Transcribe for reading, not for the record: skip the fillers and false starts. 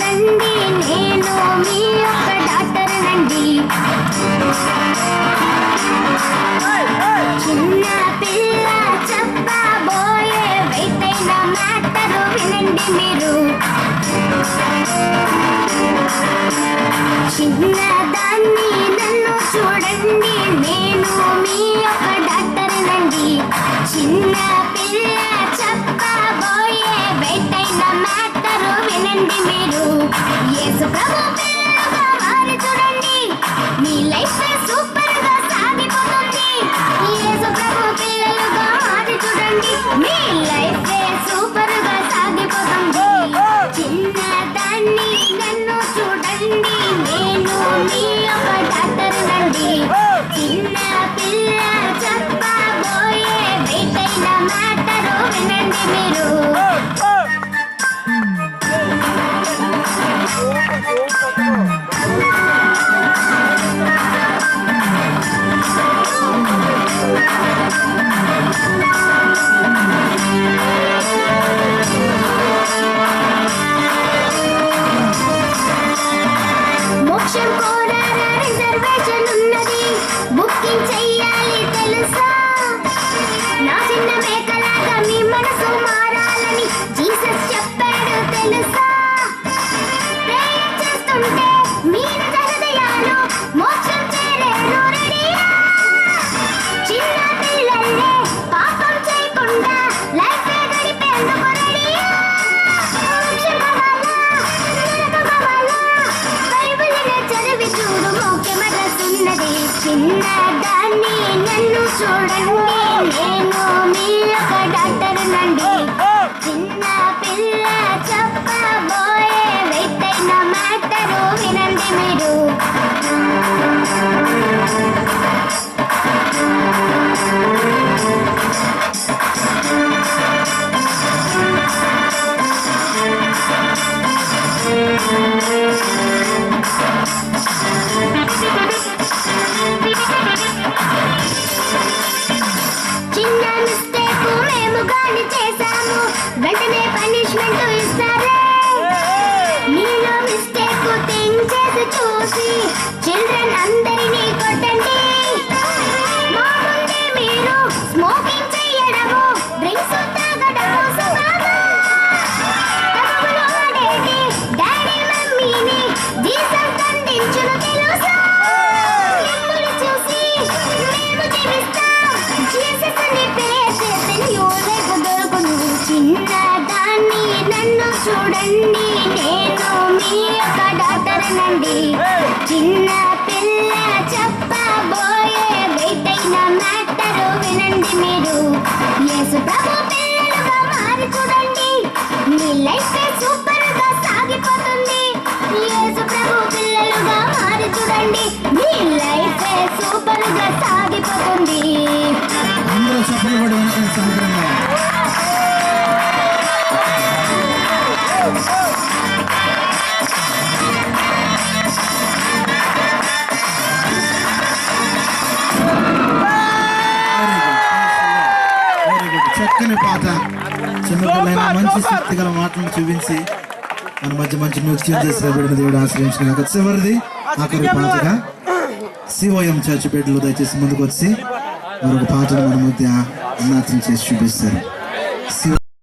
చూడండి నేను మీ యొక్క డాక్టర్ నండి. చిన్న పిల్ల చెప్పబోయే వెయిటైన మ్యాటరు వినండి మీరు. చిన్నదాన్ని నన్ను చూడండి నేను మీ యొక్క డాక్టర్ నండి. చిన్న పిల్ల చెప్పబోయే వెయిటైన మ్యాటరు వినండి మీరు. యేసు ప్రభు పిల్లగా మారి చూడండి మీ లైఫ్ సూపర్ గా సాగిపోతుంది. యేసు ప్రభు పిల్లలుగా మారి చూడండి మీ లైఫ్ సూపర్ గా సాగిపోతుంది. చిన్నదాన్ని నన్ను చూడండి నేను మీ యొక్క డాక్టర్ నండి. చిన్న పిల్ల చెప్పబోయే వెయిటైన మ్యాటరు వినండి మీరు. మోక్షం కోరారా రిజర్వేషన్ ఉన్నది, బుకింగ్ చెయ్యాలి తెలుసా. నా చిన్న మేకలాగా మీ మనసు మారాలని జీసస్ చెప్పాడు తెలుసా. ప్రేయర్ చేస్తుంటే మీ హృదయాలు మోక్షం చేరేను రెడీయా. చిన్న పిల్లల్లే పాపం చేయకుండా లైఫ్ గడిపేందుకు రెడీయా. మోక్షం కావాలా, నరకం కావాలా, బైబిల్ని చదివి చూడు మోక్షమరసున్నది. చిన్నదాన్ని నన్ను చూడండి నేను మీ యొక్క డాక్టర్ నండి. చిన్న పిల్ల చెప్పబోయే వెయిటైన మ్యాటరు వినండి మీరు. చిన్న మిస్టేక్ మేము గాని చేశాము వెంటనే పనిష్మెంట్ ఇస్తారే. మీలో మిస్టేక్ థింక్ చేసి చూసి చిల్డ్రన్ అందరినీ కొట్టండి. మా ముందే మీరు స్మోకింగ్ చేయడము, డ్రింక్స్ తాగడము సుఖాలు. తప్పులు ఆడేటి డాడీ మమ్మీని జీసస్ దండించును తెలుసా. మిమ్మల్ని చూసి మేము జీవిస్తాం, జీసస్ అని పేరు చేస్తే న్యూ లైఫ్ దొరుకును. చిన్నదాన్ని నన్ను చూడండి నేను మీ యొక్క డాక్టర్ నండి. చిన్న పిల్ల చెప్పబోయే వెయిటైన మ్యాటరు వినండి మీరు. యేసు ప్రభు పిల్లలుగా మారి చూడండి మీ లైఫ్ సూపర్ గా సాగిపోతుంది. యేసు ప్రభు పిల్లలుగా మారి చూడండి మీ లైఫ్ సూపర్ గా సాగిపోతుంది. అందరూ చప్పట్లు కొట్టి వెనకాల సముద్రంగా చక్కని పాట. చిన్నపిల్లైన మంచి శక్తి గల మాటలను చూపించి మన మధ్య మంచి నృత్యం చేసే బిడ్డను దేవుడు ఆశ్రయించిన చివరిది ఆఖరి పాటగా సిఓఎం చర్చ్ బిడ్డలు దయచేసి ముందుకు వచ్చి మరొక పాటను మన మధ్య నాట్యం చేసి చూపిస్తారు.